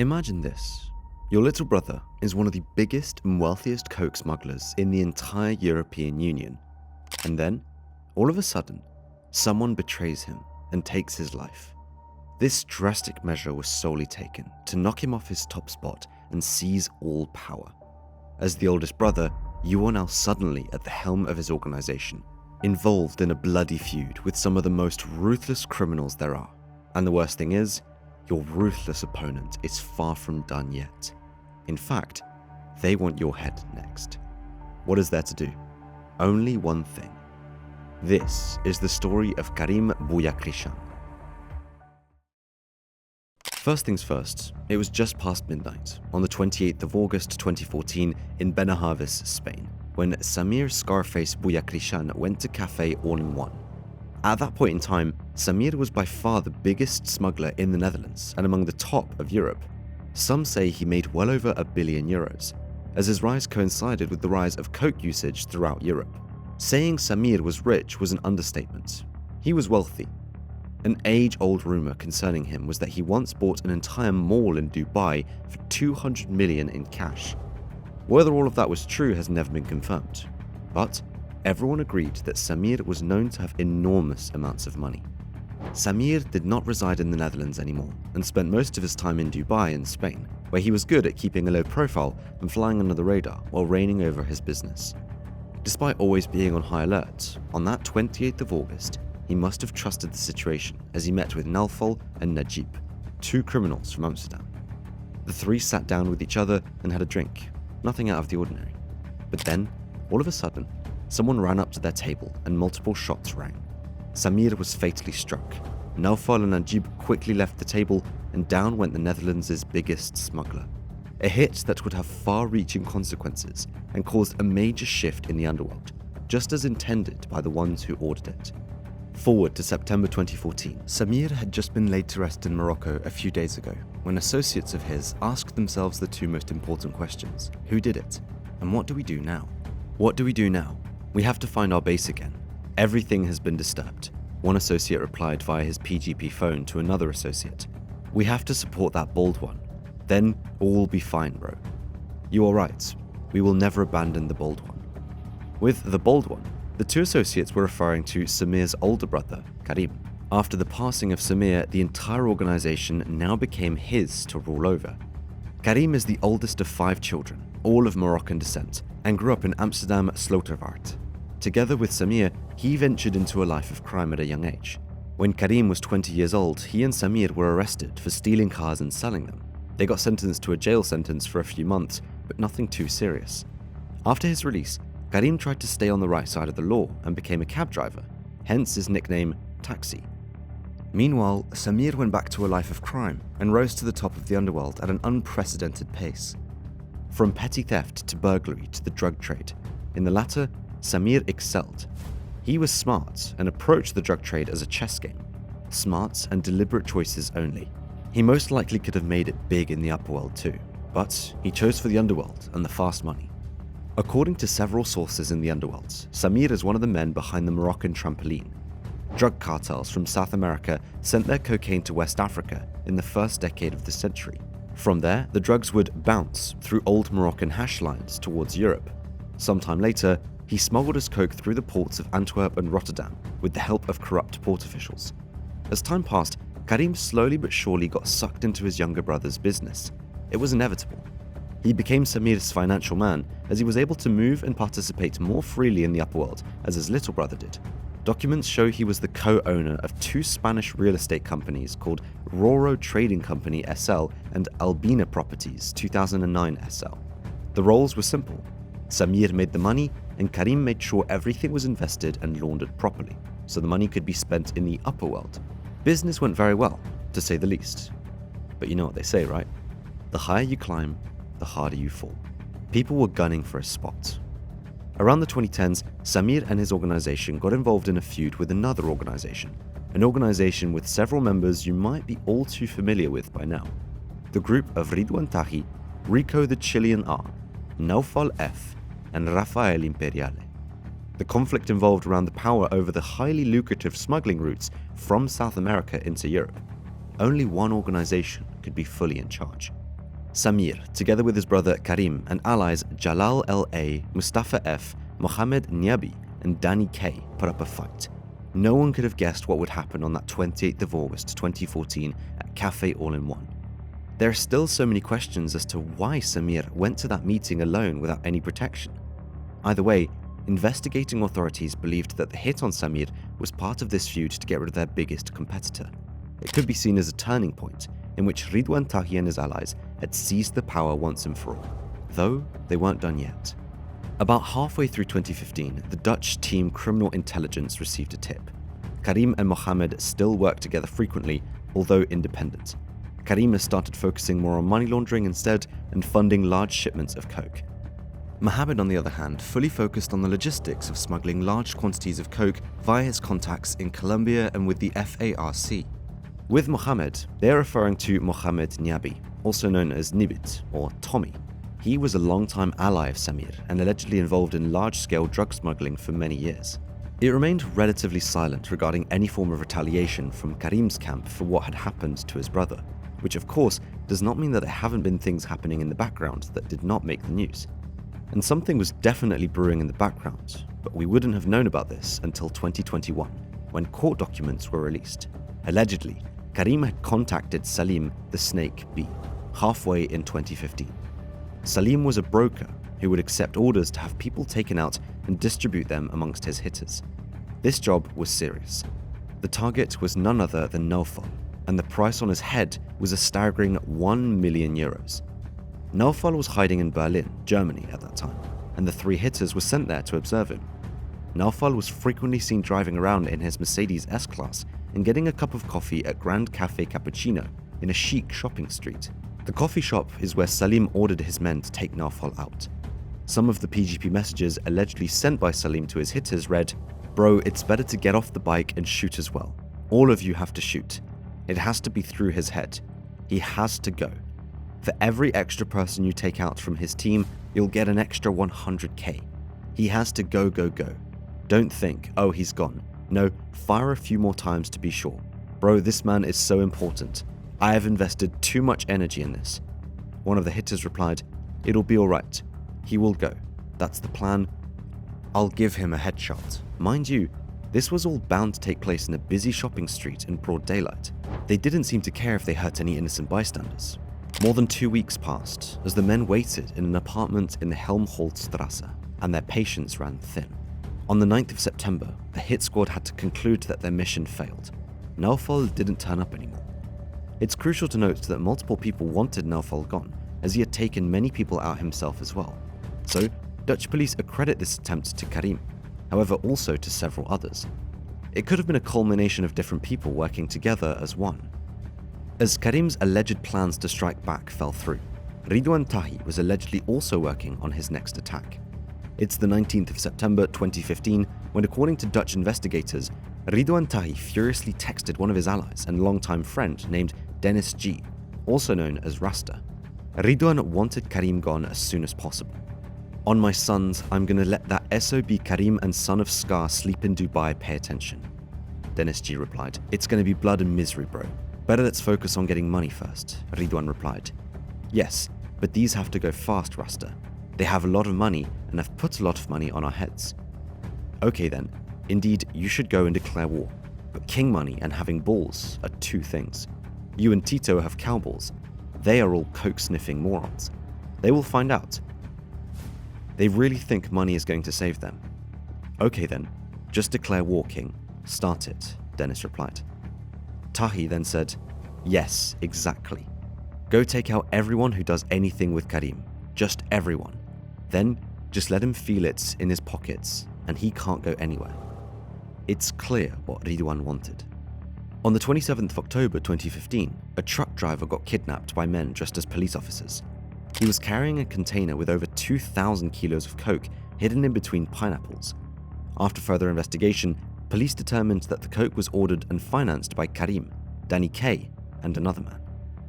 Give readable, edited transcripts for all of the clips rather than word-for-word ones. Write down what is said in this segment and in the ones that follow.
Imagine this. Your little brother is one of the biggest and wealthiest coke smugglers in the entire European Union. And then, all of a sudden, someone betrays him and takes his life. This drastic measure was solely taken to knock him off his top spot and seize all power. As the oldest brother, you are now suddenly at the helm of his organization, involved in a bloody feud with some of the most ruthless criminals there are. And the worst thing is, your ruthless opponent is far from done yet. In fact, they want your head next. What is there to do? Only one thing. This is the story of Karim Bouyakhrichan. First things first, it was just past midnight on the 28th of August 2014 in Benahavis, Spain, when Samir Scarface Bouyakhrichan went to Cafe All-in-One. At that point in time, Samir was by far the biggest smuggler in the Netherlands and among the top of Europe. Some say he made well over €1 billion, as his rise coincided with the rise of coke usage throughout Europe. Saying Samir was rich was an understatement. He was wealthy. An age-old rumor concerning him was that he once bought an entire mall in Dubai for 200 million in cash. Whether all of that was true has never been confirmed, but everyone agreed that Samir was known to have enormous amounts of money. Samir did not reside in the Netherlands anymore and spent most of his time in Dubai and Spain, where he was good at keeping a low profile and flying under the radar while reigning over his business. Despite always being on high alert, on that 28th of August, he must have trusted the situation as he met with Naufal and Najib, two criminals from Amsterdam. The three sat down with each other and had a drink, nothing out of the ordinary. But then, all of a sudden, someone ran up to their table and multiple shots rang. Samir was fatally struck. Naufal and Najib quickly left the table and down went the Netherlands' biggest smuggler. A hit that would have far-reaching consequences and caused a major shift in the underworld, just as intended by the ones who ordered it. Forward to September 2014, Samir had just been laid to rest in Morocco a few days ago, when associates of his asked themselves the two most important questions. Who did it? And what do we do now? What do we do now? We have to find our base again. Everything has been disturbed. One associate replied via his PGP phone to another associate. We have to support that bald one. Then all will be fine, bro. You are right. We will never abandon the bald one. With the bald one, the two associates were referring to Samir's older brother, Karim. After the passing of Samir, the entire organization now became his to rule over. Karim is the oldest of 5 children, all of Moroccan descent, and grew up in Amsterdam Slotervaart. Together with Samir, he ventured into a life of crime at a young age. When Karim was 20 years old, he and Samir were arrested for stealing cars and selling them. They got sentenced to a jail sentence for a few months, but nothing too serious. After his release, Karim tried to stay on the right side of the law and became a cab driver, hence his nickname Taxi. Meanwhile, Samir went back to a life of crime and rose to the top of the underworld at an unprecedented pace. From petty theft to burglary to the drug trade, in the latter, Samir excelled. He was smart and approached the drug trade as a chess game. Smart and deliberate choices only. He most likely could have made it big in the upperworld too, but he chose for the underworld and the fast money. According to several sources in the underworld, Samir is one of the men behind the Moroccan trampoline. Drug cartels from South America sent their cocaine to West Africa in the first decade of the century. From there, the drugs would bounce through old Moroccan hash lines towards Europe. Sometime later, he smuggled his coke through the ports of Antwerp and Rotterdam with the help of corrupt port officials. As time passed, Karim slowly but surely got sucked into his younger brother's business. It was inevitable. He became Samir's financial man as he was able to move and participate more freely in the upperworld as his little brother did. Documents show he was the co-owner of 2 Spanish real estate companies called Roro Trading Company SL and Albina Properties 2009 SL. The roles were simple. Samir made the money and Karim made sure everything was invested and laundered properly, so the money could be spent in the upperworld. Business went very well, to say the least. But you know what they say, right? The higher you climb, the harder you fall. People were gunning for a spot. Around the 2010s, Samir and his organization got involved in a feud with another organization, an organization with several members you might be all too familiar with by now. The group of Ridwan Tahi, Rico the Chilean R, Naufal F, and Rafael Imperiale. The conflict involved around the power over the highly lucrative smuggling routes from South America into Europe. Only one organization could be fully in charge. Samir, together with his brother Karim and allies Jalal L.A., Mustafa F., Mohammed Nyabi, and Danny K., put up a fight. No one could have guessed what would happen on that 28th of August 2014 at Cafe All-in-One. There are still so many questions as to why Samir went to that meeting alone without any protection. Either way, investigating authorities believed that the hit on Samir was part of this feud to get rid of their biggest competitor. It could be seen as a turning point in which Ridwan Tahi and his allies had seized the power once and for all, though they weren't done yet. About halfway through 2015, the Dutch team Criminal Intelligence received a tip. Karim and Mohammed still work together frequently, although independent. Karim has started focusing more on money laundering instead and funding large shipments of coke. Mohammed, on the other hand, fully focused on the logistics of smuggling large quantities of coke via his contacts in Colombia and with the FARC. With Mohammed, they are referring to Mohammed Nyabi, also known as Nibit or Tommy. He was a longtime ally of Samir and allegedly involved in large-scale drug smuggling for many years. It remained relatively silent regarding any form of retaliation from Karim's camp for what had happened to his brother, which of course does not mean that there haven't been things happening in the background that did not make the news. And something was definitely brewing in the background, but we wouldn't have known about this until 2021, when court documents were released. Allegedly, Karim had contacted Salim the Snake B halfway in 2015. Salim was a broker who would accept orders to have people taken out and distribute them amongst his hitters. This job was serious. The target was none other than Naufal, and the price on his head was a staggering 1 million euros. Naufal was hiding in Berlin, Germany at that time, and the three hitters were sent there to observe him. Naufal was frequently seen driving around in his Mercedes S-Class and getting a cup of coffee at Grand Café Cappuccino in a chic shopping street. The coffee shop is where Salim ordered his men to take Naufal out. Some of the PGP messages allegedly sent by Salim to his hitters read, "Bro, it's better to get off the bike and shoot as well. All of you have to shoot. It has to be through his head. He has to go. For every extra person you take out from his team, you'll get an extra 100k. He has to go, go, go. Don't think, oh, he's gone. No, fire a few more times to be sure. Bro, this man is so important. I have invested too much energy in this." One of the hitters replied, "It'll be alright. He will go. That's the plan. I'll give him a headshot." Mind you, this was all bound to take place in a busy shopping street in broad daylight. They didn't seem to care if they hurt any innocent bystanders. More than 2 weeks passed as the men waited in an apartment in the Helmholtzstrasse, and their patience ran thin. On the 9th of September, the hit squad had to conclude that their mission failed. Naufal didn't turn up anymore. It's crucial to note that multiple people wanted Naufal gone, as he had taken many people out himself as well. So, Dutch police accredit this attempt to Karim, however also to several others. It could have been a culmination of different people working together as one. As Karim's alleged plans to strike back fell through, Ridwan Tahi was allegedly also working on his next attack. It's the 19th of September 2015 when, according to Dutch investigators, Ridwan Tahi furiously texted one of his allies and longtime friend named Dennis G., also known as Rasta. Ridwan wanted Karim gone as soon as possible. "On my sons, I'm gonna let that SOB Karim and son of Scar sleep in Dubai pay attention." Dennis G. replied, "It's gonna be blood and misery, bro. Better let's focus on getting money first," Ridwan replied. "Yes, but these have to go fast, Rasta. They have a lot of money and have put a lot of money on our heads." "Okay then, indeed you should go and declare war. But king money and having balls are two things. You and Tito have cow balls. They are all coke-sniffing morons. They will find out. They really think money is going to save them." "Okay then, just declare war, king. Start it," Dennis replied. Tahi then said, "Yes, exactly. Go take out everyone who does anything with Karim. Just everyone. Then just let him feel it in his pockets and he can't go anywhere." It's clear what Ridwan wanted. On the 27th of October 2015, a truck driver got kidnapped by men dressed as police officers. He was carrying a container with over 2,000 kilos of coke hidden in between pineapples. After further investigation, police determined that the coke was ordered and financed by Karim, Danny K., and another man.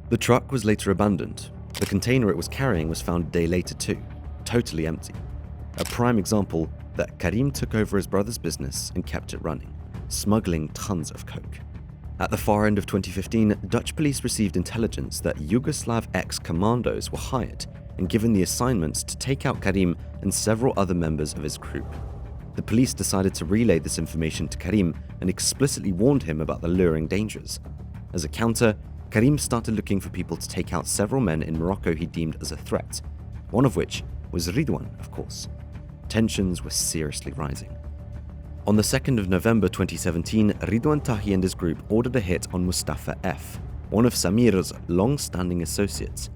The truck was later abandoned. The container it was carrying was found a day later too, totally empty. A prime example that Karim took over his brother's business and kept it running, smuggling tons of coke. At the far end of 2015, Dutch police received intelligence that Yugoslav ex-commandos were hired and given the assignments to take out Karim and several other members of his group. The police decided to relay this information to Karim and explicitly warned him about the luring dangers. As a counter, Karim started looking for people to take out several men in Morocco he deemed as a threat, one of which was Ridwan, of course. Tensions were seriously rising. On the 2nd of November 2017, Ridwan Tahi and his group ordered a hit on Mustafa F., one of Samir's long-standing associates.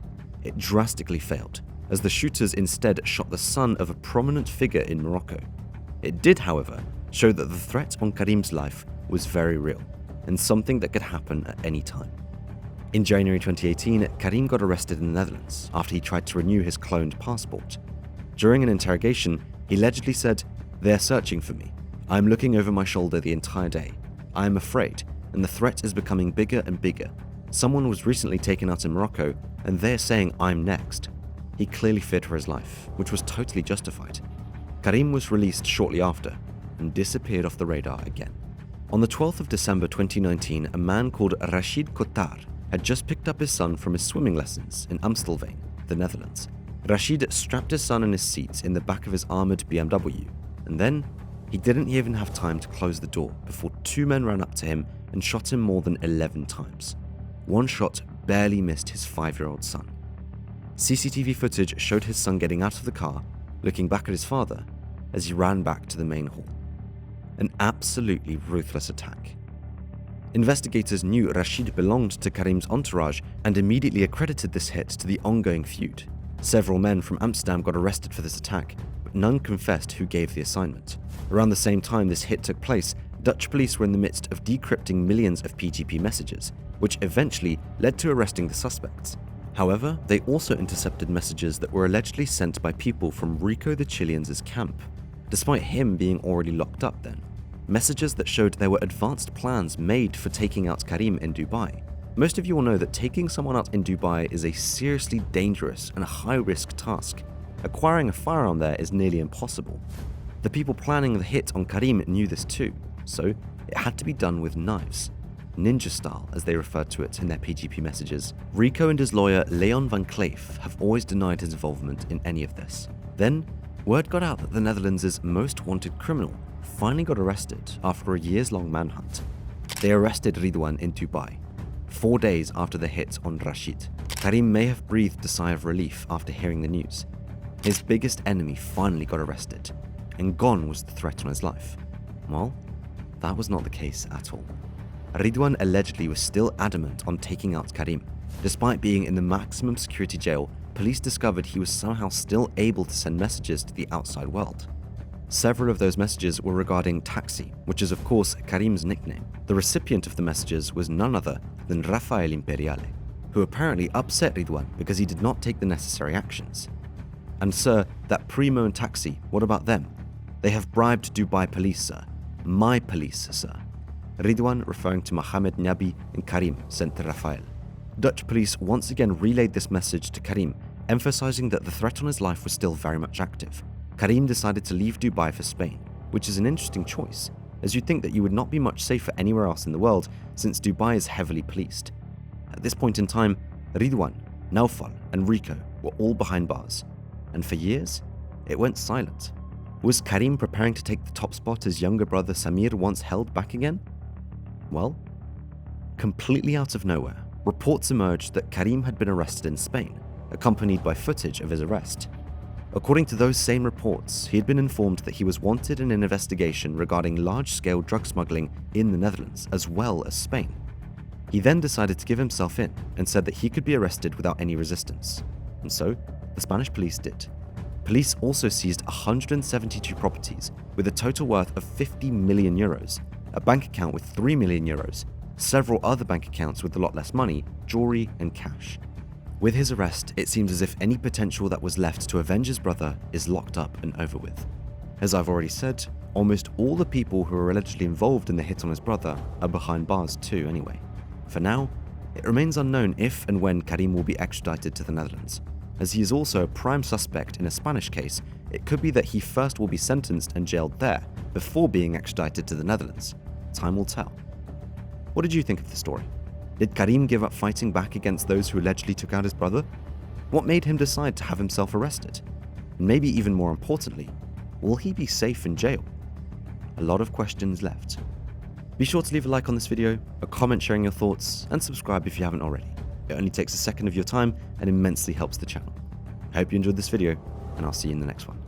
It drastically failed, as the shooters instead shot the son of a prominent figure in Morocco. It did, however, show that the threat on Karim's life was very real, and something that could happen at any time. In January 2018, Karim got arrested in the Netherlands after he tried to renew his cloned passport. During an interrogation, he allegedly said, "They're searching for me. I'm looking over my shoulder the entire day. I am afraid, and the threat is becoming bigger and bigger. Someone was recently taken out in Morocco, and they're saying I'm next." He clearly feared for his life, which was totally justified. Karim was released shortly after, and disappeared off the radar again. On the 12th of December 2019, a man called Rashid Kotar had just picked up his son from his swimming lessons in Amstelveen, the Netherlands. Rashid strapped his son in his seat in the back of his armored BMW, and then he didn't even have time to close the door before two men ran up to him and shot him more than 11 times. One shot barely missed his 5-year-old son. CCTV footage showed his son getting out of the car, looking back at his father as he ran back to the main hall. An absolutely ruthless attack. Investigators knew Rashid belonged to Karim's entourage and immediately accredited this hit to the ongoing feud. Several men from Amsterdam got arrested for this attack, but none confessed who gave the assignment. Around the same time this hit took place, Dutch police were in the midst of decrypting millions of PGP messages, which eventually led to arresting the suspects. However, they also intercepted messages that were allegedly sent by people from Rico the Chilean's camp, despite him being already locked up then. Messages that showed there were advanced plans made for taking out Karim in Dubai. Most of you will know that taking someone out in Dubai is a seriously dangerous and high-risk task. Acquiring a firearm there is nearly impossible. The people planning the hit on Karim knew this too, so it had to be done with knives. Ninja style, as they referred to it in their PGP messages. Rico and his lawyer Leon van Cleef have always denied his involvement in any of this. Then, word got out that the Netherlands' most wanted criminal finally got arrested after a years-long manhunt. They arrested Ridwan in Dubai, 4 days after the hit on Rashid. Karim may have breathed a sigh of relief after hearing the news. His biggest enemy finally got arrested, and gone was the threat on his life. Well, that was not the case at all. Ridwan allegedly was still adamant on taking out Karim. Despite being in the maximum security jail, police discovered he was somehow still able to send messages to the outside world. Several of those messages were regarding Taxi, which is of course Karim's nickname. The recipient of the messages was none other than Rafael Imperiale, who apparently upset Ridwan because he did not take the necessary actions. And sir, that Primo and Taxi, what about them? They have bribed Dubai police, sir. My police, sir. Ridwan, referring to Mohamed Nabi, and Karim, sent to Rafael. Dutch police once again relayed this message to Karim, emphasizing that the threat on his life was still very much active. Karim decided to leave Dubai for Spain, which is an interesting choice, as you'd think that you would not be much safer anywhere else in the world since Dubai is heavily policed. At this point in time, Ridwan, Naufal, and Rico were all behind bars, and for years, it went silent. Was Karim preparing to take the top spot his younger brother Samir once held back again? Well, completely out of nowhere, reports emerged that Karim had been arrested in Spain, accompanied by footage of his arrest. According to those same reports, he had been informed that he was wanted in an investigation regarding large-scale drug smuggling in the Netherlands as well as Spain. He then decided to give himself in and said that he could be arrested without any resistance. And so, the Spanish police did. Police also seized 172 properties with a total worth of 50 million euros, a bank account with 3 million euros, several other bank accounts with a lot less money, jewelry, and cash. With his arrest, it seems as if any potential that was left to avenge his brother is locked up and over with. As I've already said, almost all the people who are allegedly involved in the hit on his brother are behind bars too anyway. For now, it remains unknown if and when Karim will be extradited to the Netherlands. As he is also a prime suspect in a Spanish case, it could be that he first will be sentenced and jailed there before being extradited to the Netherlands. Time will tell. What did you think of the story? Did Karim give up fighting back against those who allegedly took out his brother? What made him decide to have himself arrested? And maybe even more importantly, will he be safe in jail? A lot of questions left. Be sure to leave a like on this video, a comment sharing your thoughts, and subscribe if you haven't already. It only takes a second of your time and immensely helps the channel. I hope you enjoyed this video, and I'll see you in the next one.